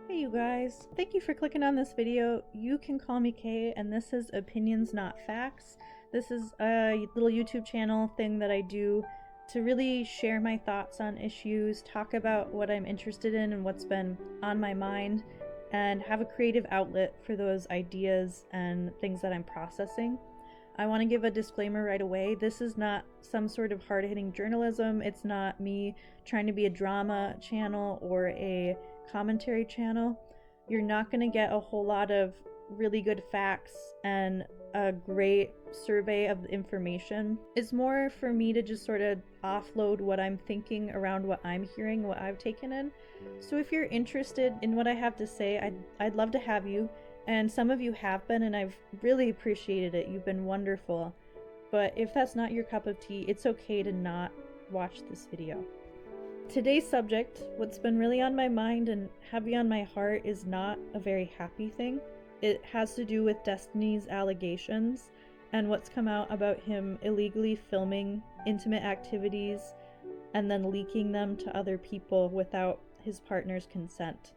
Hey you guys, thank you for clicking on this video. You can call me Kay, and this is Opinions Not Facts. This is a little YouTube channel thing that I do to really share my thoughts on issues, talk about what I'm interested in and what's been on my mind, and have a creative outlet for those ideas and things that I'm processing. I want to give a disclaimer right away. This is not some sort of hard-hitting journalism. It's not me trying to be a drama channel or a commentary channel. You're not going to get a whole lot of really good facts and a great survey of the information. It's more for me to just sort of offload what I'm thinking around what I'm hearing, what I've taken in. So if you're interested in what I have to say, I'd love to have you. And some of you have been, and I've really appreciated it. You've been wonderful. But if that's not your cup of tea, it's okay to not watch this video. Today's subject, what's been really on my mind and heavy on my heart, is not a very happy thing. It has to do with Destiny's allegations and what's come out about him illegally filming intimate activities and then leaking them to other people without his partner's consent.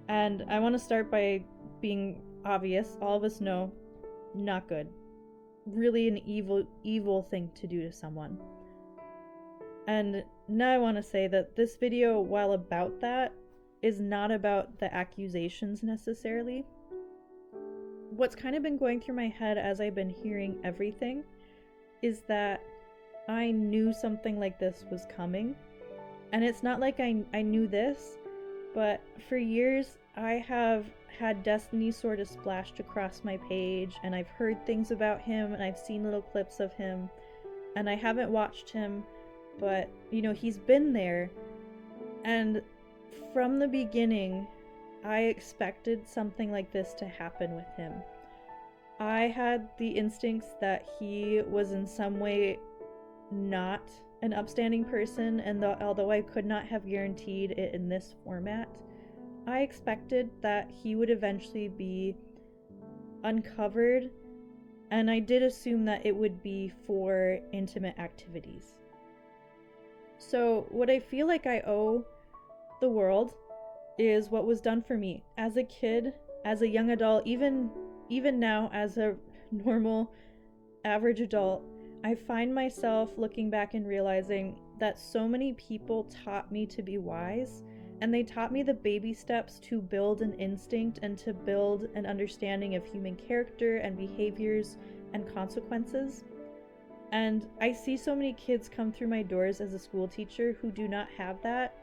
And I want to start by being obvious. All of us know, not good. Really an evil thing to do to someone. And now I want to say that this video, while about that, is not about the accusations necessarily. What's kind of been going through my head as I've been hearing everything is that I knew something like this was coming. And it's not like I knew this, but for years I have had Destiny sort of splashed across my page, and I've heard things about him, and I've seen little clips of him, and I haven't watched him, but you know, he's been there. And from the beginning I expected something like this to happen with him. I had the instincts that he was in some way not an upstanding person, and although I could not have guaranteed it in this format, I expected that he would eventually be uncovered, and I did assume that it would be for intimate activities. So what I feel like I owe the world is what was done for me as a kid, as a young adult, even now as a normal average adult. I find myself looking back and realizing that so many people taught me to be wise, and they taught me the baby steps to build an instinct and to build an understanding of human character and behaviors and consequences. And I see so many kids come through my doors as a school teacher who do not have that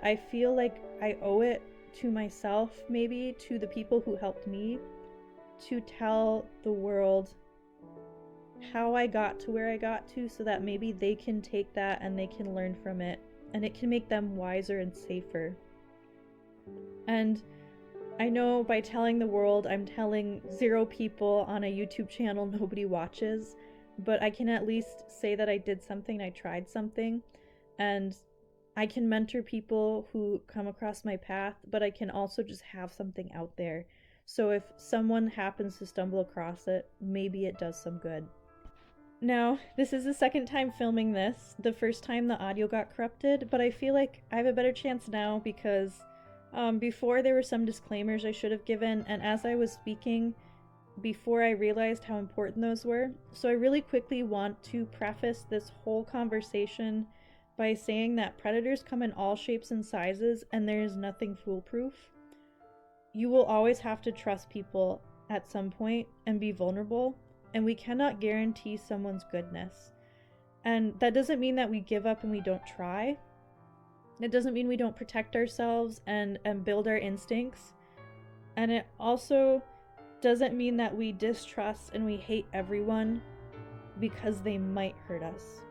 I feel like I owe it to myself, maybe to the people who helped me, to tell the world how I got to where I got to, so that maybe they can take that and they can learn from it, and it can make them wiser and safer. And I know by telling the world, I'm telling 0 people on a YouTube channel nobody watches, but I can at least say that I did something, I tried something, and I can mentor people who come across my path, but I can also just have something out there. So if someone happens to stumble across it, maybe it does some good. Now, this is the second time filming this. The first time the audio got corrupted, but I feel like I have a better chance now because before there were some disclaimers I should have given, and as I was speaking, before I realized how important those were. So I really quickly want to preface this whole conversation by saying that predators come in all shapes and sizes, and there is nothing foolproof. You will always have to trust people at some point and be vulnerable, and we cannot guarantee someone's goodness. And that doesn't mean that we give up and we don't try. It doesn't mean we don't protect ourselves and build our instincts. And it also doesn't mean that we distrust and we hate everyone because they might hurt us.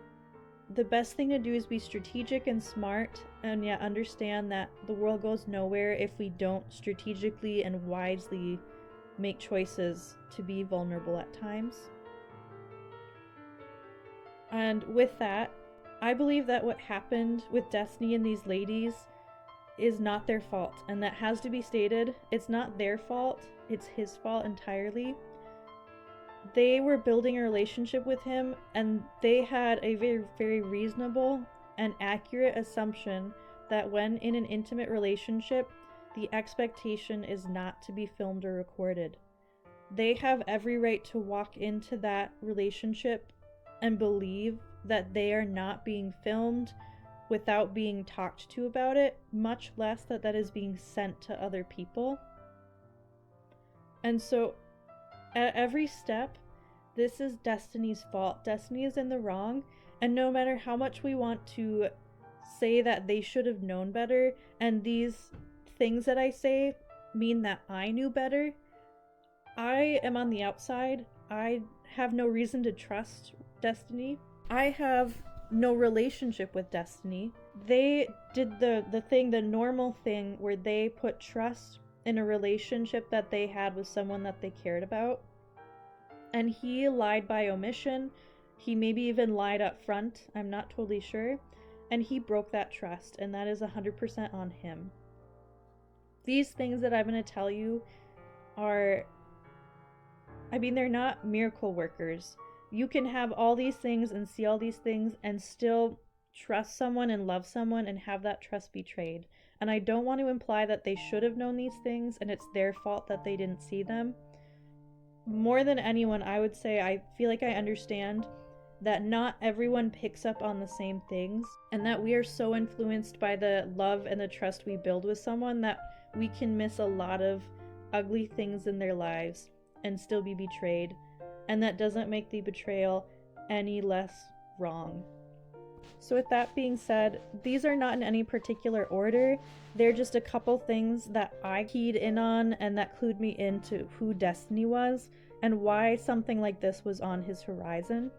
The best thing to do is be strategic and smart, and yet understand that the world goes nowhere if we don't strategically and wisely make choices to be vulnerable at times. And with that, I believe that what happened with Destiny and these ladies is not their fault, and that has to be stated. It's not their fault, it's his fault entirely. They were building a relationship with him, and they had a very, very reasonable and accurate assumption that when in an intimate relationship, the expectation is not to be filmed or recorded. They have every right to walk into that relationship and believe that they are not being filmed without being talked to about it, much less that that is being sent to other people. And so at every step, this is Destiny's fault. Destiny is in the wrong, and no matter how much we want to say that they should have known better, and these things that I say mean that I knew better, I am on the outside. I have no reason to trust Destiny. I have no relationship with Destiny. They did the normal thing where they put trust in a relationship that they had with someone that they cared about. And he lied by omission. He maybe even lied up front. I'm not totally sure. And he broke that trust, and that is 100% on him. These things that I'm going to tell you are, I mean, they're not miracle workers. You can have all these things and see all these things and still trust someone and love someone and have that trust betrayed. And I don't want to imply that they should have known these things and it's their fault that they didn't see them. More than anyone, I would say I feel like I understand that not everyone picks up on the same things, and that we are so influenced by the love and the trust we build with someone that we can miss a lot of ugly things in their lives and still be betrayed. And that doesn't make the betrayal any less wrong. So with that being said, these are not in any particular order. They're just a couple things that I keyed in on and that clued me into who Destiny was and why something like this was on his horizon.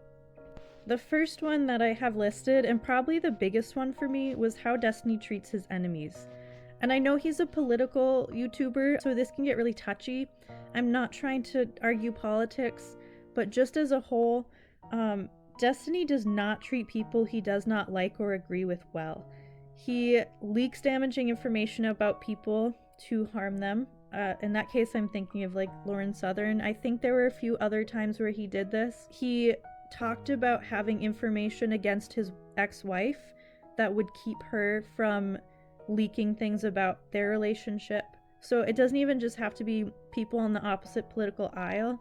The first one that I have listed, and probably the biggest one for me, was how Destiny treats his enemies. And I know he's a political YouTuber, so this can get really touchy. I'm not trying to argue politics, but just as a whole, Destiny does not treat people he does not like or agree with well. He leaks damaging information about people to harm them. In that case, I'm thinking of like Lauren Southern. I think there were a few other times where he did this. He talked about having information against his ex-wife that would keep her from leaking things about their relationship. So it doesn't even just have to be people on the opposite political aisle.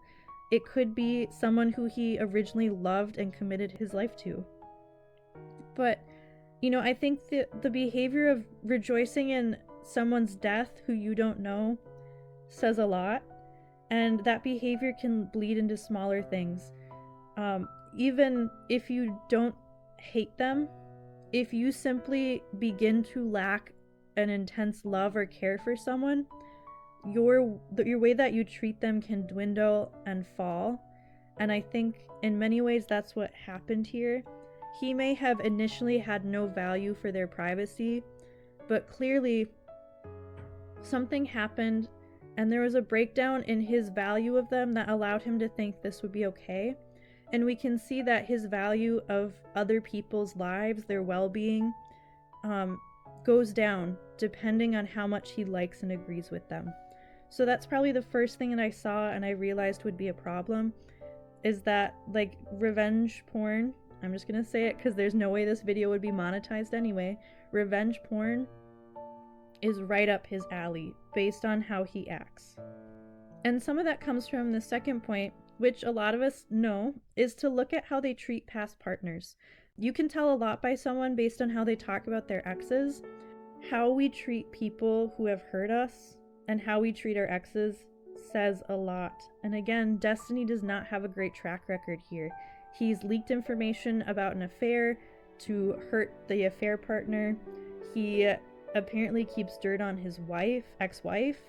It could be someone who he originally loved and committed his life to. But, you know, I think the behavior of rejoicing in someone's death who you don't know says a lot. And that behavior can bleed into smaller things. Even if you don't hate them, if you simply begin to lack an intense love or care for someone, your way that you treat them can dwindle and fall. And I think in many ways that's what happened here. He may have initially had no value for their privacy, but clearly something happened and there was a breakdown in his value of them that allowed him to think this would be okay. And we can see that his value of other people's lives, their well-being, goes down depending on how much he likes and agrees with them. So that's probably the first thing that I saw and I realized would be a problem, is that, like, revenge porn, I'm just gonna say it because there's no way this video would be monetized anyway, revenge porn is right up his alley based on how he acts. And some of that comes from the second point, which a lot of us know, is to look at how they treat past partners. You can tell a lot by someone based on how they talk about their exes. How we treat people who have hurt us and how we treat our exes says a lot. And again, Destiny does not have a great track record here. He's leaked information about an affair to hurt the affair partner. He apparently keeps dirt on his ex-wife,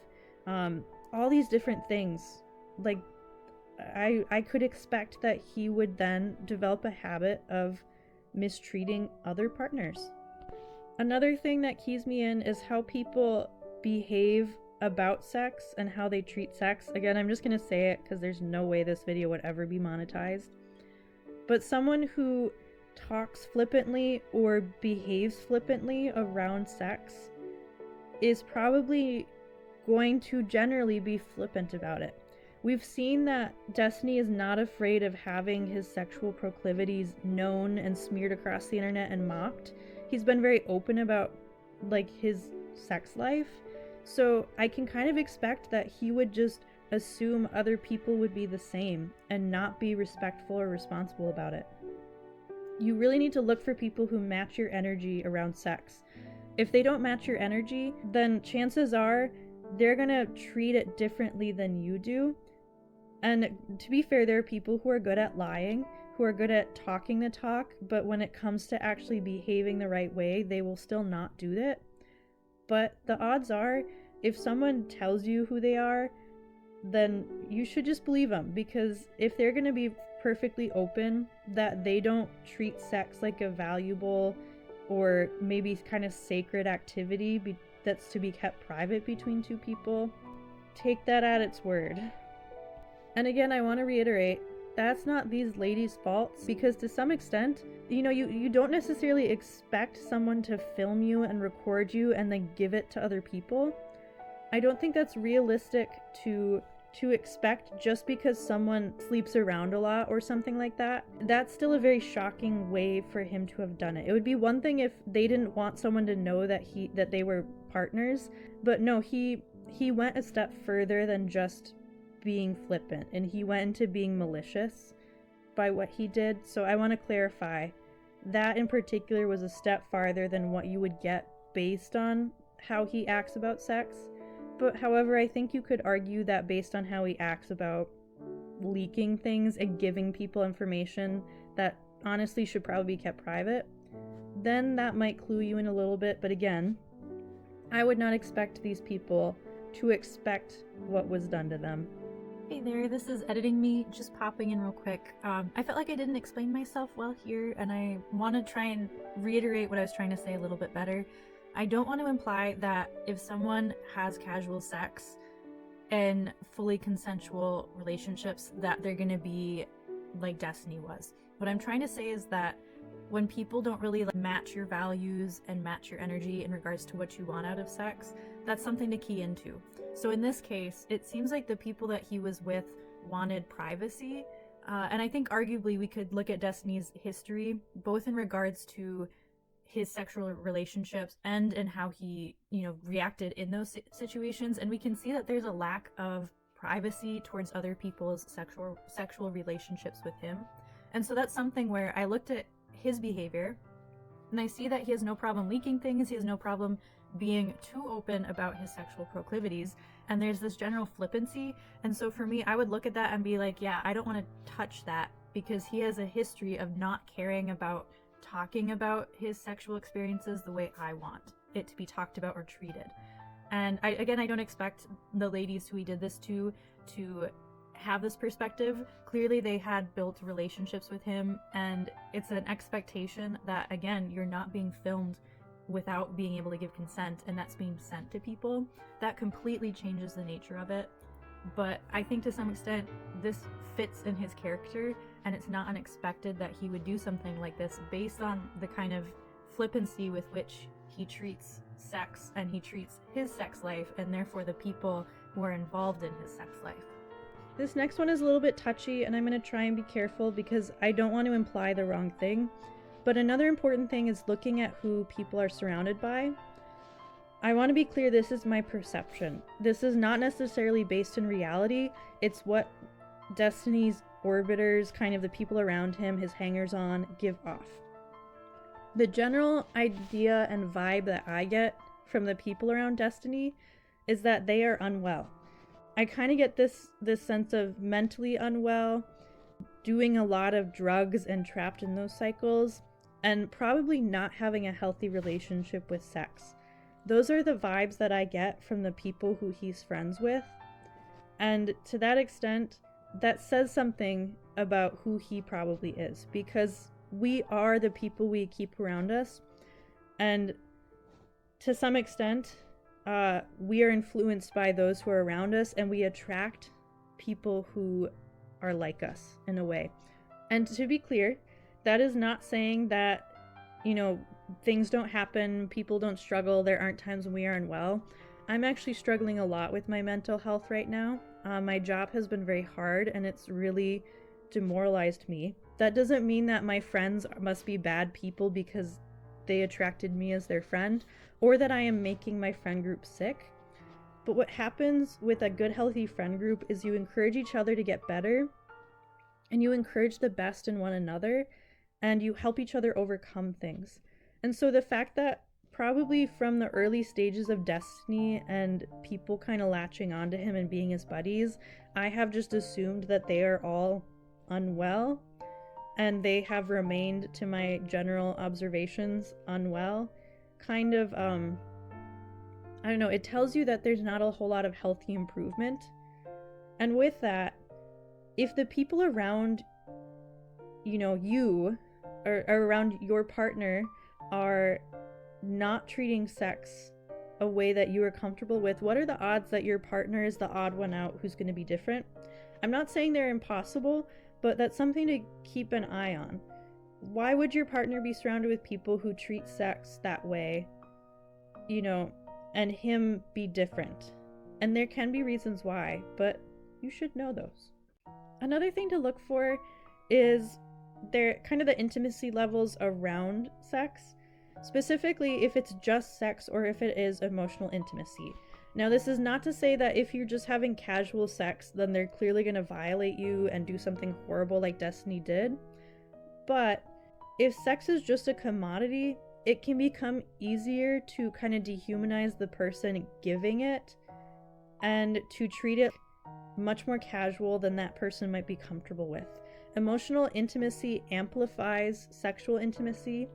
all these different things. Like, I could expect that he would then develop a habit of mistreating other partners. Another thing that keys me in is how people behave about sex and how they treat sex. Again, I'm just gonna say it because there's no way this video would ever be monetized. But someone who talks flippantly or behaves flippantly around sex is probably going to generally be flippant about it. We've seen that Destiny is not afraid of having his sexual proclivities known and smeared across the internet and mocked. He's been very open about, like, his sex life. So I can kind of expect that he would just assume other people would be the same and not be respectful or responsible about it. You really need to look for people who match your energy around sex. If they don't match your energy, then chances are they're gonna treat it differently than you do. And to be fair, there are people who are good at lying, who are good at talking the talk, but when it comes to actually behaving the right way, they will still not do that. But the odds are, if someone tells you who they are, then you should just believe them, because if they're going to be perfectly open that they don't treat sex like a valuable or maybe kind of sacred activity that's to be kept private between two people, take that at its word. And again, I want to reiterate, that's not these ladies' faults, because to some extent, you don't necessarily expect someone to film you and record you and then give it to other people. I don't think that's realistic to expect just because someone sleeps around a lot or something like that. That's still a very shocking way for him to have done it. It would be one thing if they didn't want someone to know that they were partners, but no, he went a step further than just being flippant, and he went into being malicious by what he did. So I want to clarify that in particular was a step farther than what you would get based on how he acts about sex. But however, I think you could argue that based on how he acts about leaking things and giving people information that honestly should probably be kept private, then that might clue you in a little bit. But again, I would not expect these people to expect what was done to them. Hey there, this is Editing Me, just popping in real quick. I felt like I didn't explain myself well here, and I want to try and reiterate what I was trying to say a little bit better. I don't want to imply that if someone has casual sex in fully consensual relationships that they're going to be like Destiny was. What I'm trying to say is that when people don't really match your values and match your energy in regards to what you want out of sex, that's something to key into. So in this case, it seems like the people that he was with wanted privacy. And I think arguably we could look at Destiny's history, both in regards to his sexual relationships and in how he, reacted in those situations. And we can see that there's a lack of privacy towards other people's sexual relationships with him. And so that's something where I looked at his behavior and I see that he has no problem leaking things. He has no problem being too open about his sexual proclivities, and there's this general flippancy. And so for me, I would look at that and be like, yeah, I don't want to touch that, because he has a history of not caring about talking about his sexual experiences the way I want it to be talked about or treated. And I don't expect the ladies who he did this to have this perspective. Clearly they had built relationships with him, and it's an expectation that, again, you're not being filmed without being able to give consent, and that's being sent to people. That completely changes the nature of it. But I think to some extent this fits in his character, and it's not unexpected that he would do something like this based on the kind of flippancy with which he treats sex, and he treats his sex life, and therefore the people who are involved in his sex life. This next one is a little bit touchy, and I'm going to try and be careful because I don't want to imply the wrong thing. But another important thing is looking at who people are surrounded by. I want to be clear, this is my perception. This is not necessarily based in reality. It's what Destiny's orbiters, kind of the people around him, his hangers-on, give off. The general idea and vibe that I get from the people around Destiny is that they are unwell. I kind of get this sense of mentally unwell, doing a lot of drugs and trapped in those cycles, and probably not having a healthy relationship with sex. Those are the vibes that I get from the people who he's friends with. And to that extent, that says something about who he probably is, because we are the people we keep around us. And to some extent, we are influenced by those who are around us, and we attract people who are like us in a way. And to be clear, that is not saying that, things don't happen, people don't struggle, there aren't times when we are unwell. I'm actually struggling a lot with my mental health right now. My job has been very hard, and it's really demoralized me. That doesn't mean that my friends must be bad people because they attracted me as their friend, or that I am making my friend group sick. But what happens with a good, healthy friend group is you encourage each other to get better, and you encourage the best in one another, and you help each other overcome things. And so the fact that probably from the early stages of Destiny and people kind of latching onto him and being his buddies, I have just assumed that they are all unwell, and they have remained, to my general observations, unwell. Kind of, I don't know, it tells you that there's not a whole lot of healthy improvement. And with that, if the people around, you, or around your partner are not treating sex a way that you are comfortable with, what are the odds that your partner is the odd one out who's going to be different? I'm not saying they're impossible, but that's something to keep an eye on. Why would your partner be surrounded with people who treat sex that way, and him be different? And there can be reasons why, but you should know those. Another thing to look for is the intimacy levels around sex, specifically if it's just sex or if it is emotional intimacy. Now, this is not to say that if you're just having casual sex, then they're clearly going to violate you and do something horrible like Destiny did. But if sex is just a commodity, it can become easier to kind of dehumanize the person giving it and to treat it much more casual than that person might be comfortable with. Emotional intimacy amplifies sexual intimacy,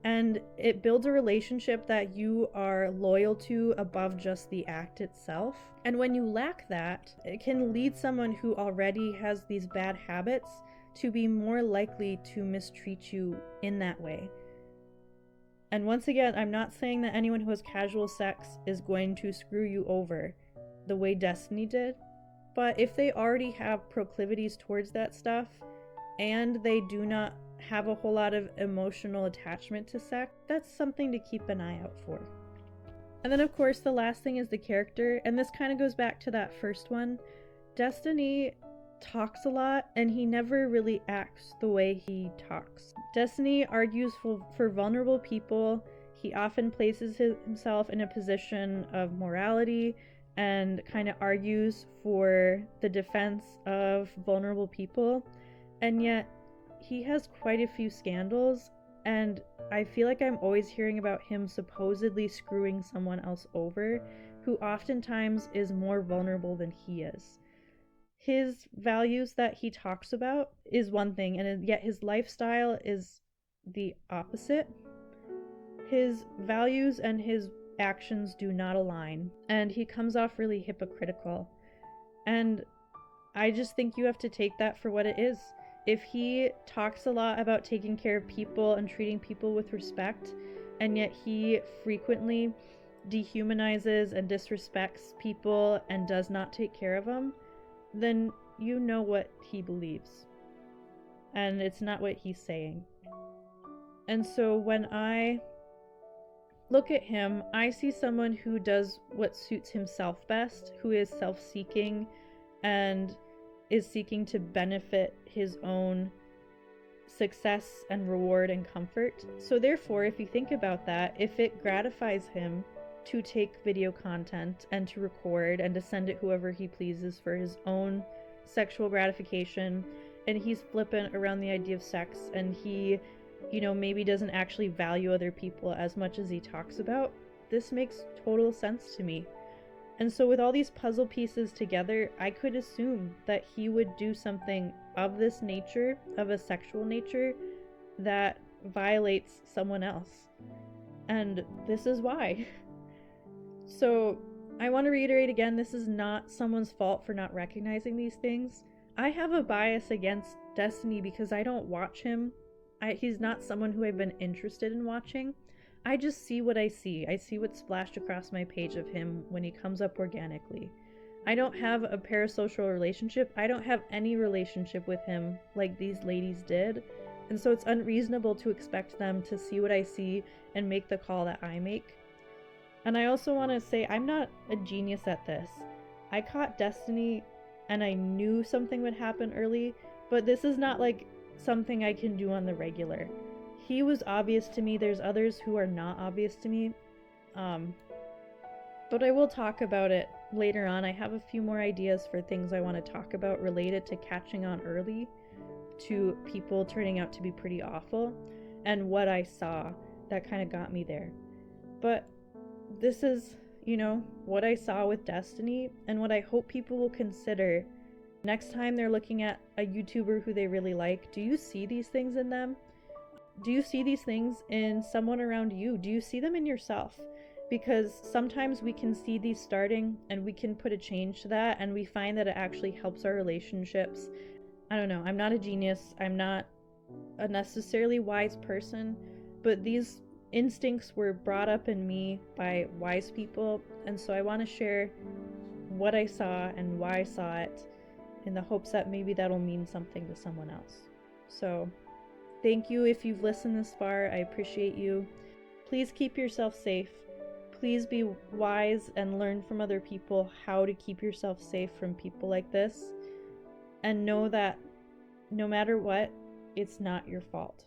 and it builds a relationship that you are loyal to above just the act itself. And when you lack that, it can lead someone who already has these bad habits to be more likely to mistreat you in that way. And once again, I'm not saying that anyone who has casual sex is going to screw you over the way Destiny did, but if they already have proclivities towards that stuff and they do not have a whole lot of emotional attachment to sex, that's something to keep an eye out for. And then of course the last thing is the character, and this kind of goes back to that first one. Destiny talks a lot and he never really acts the way he talks. Destiny argues for vulnerable people. He often places himself in a position of morality and kind of argues for the defense of vulnerable people, and yet he has quite a few scandals, and I feel like I'm always hearing about him supposedly screwing someone else over who oftentimes is more vulnerable than he is. His values that he talks about is one thing, and yet his lifestyle is the opposite. His values and his actions do not align, and he comes off really hypocritical. And I just think you have to take that for what it is. If he talks a lot about taking care of people and treating people with respect, and yet he frequently dehumanizes and disrespects people and does not take care of them, then you know what he believes. And it's not what he's saying. And so when I look at him, I see someone who does what suits himself best, who is self-seeking and is seeking to benefit his own success and reward and comfort. So therefore, if you think about that, if it gratifies him to take video content and to record and to send it whoever he pleases for his own sexual gratification, and he's flippant around the idea of sex, and he maybe doesn't actually value other people as much as he talks about, this makes total sense to me. And so with all these puzzle pieces together, I could assume that he would do something of this nature, of a sexual nature, that violates someone else. And this is why. So I want to reiterate again, this is not someone's fault for not recognizing these things. I have a bias against Destiny because I don't watch him. He's not someone who I've been interested in watching. I just see what I see. I see what's splashed across my page of him when he comes up organically. I don't have a parasocial relationship. I don't have any relationship with him like these ladies did. And so it's unreasonable to expect them to see what I see and make the call that I make. And I also want to say I'm not a genius at this. I caught Destiny and I knew something would happen early, but this is not like something I can do on the regular. He was obvious to me. There's others who are not obvious to me. But I will talk about it later on. I have a few more ideas for things I want to talk about related to catching on early to people turning out to be pretty awful, and what I saw that kind of got me there. But this is, what I saw with Destiny, and what I hope people will consider next time they're looking at a YouTuber who they really like. Do you see these things in them? Do you see these things in someone around you? Do you see them in yourself? Because sometimes we can see these starting and we can put a change to that, and we find that it actually helps our relationships. I don't know. I'm not a genius. I'm not a necessarily wise person, but these instincts were brought up in me by wise people, and so I want to share what I saw and why I saw it, in the hopes that maybe that'll mean something to someone else. So thank you if you've listened this far. I appreciate you. Please keep yourself safe. Please be wise and learn from other people how to keep yourself safe from people like this, and know that no matter what, it's not your fault.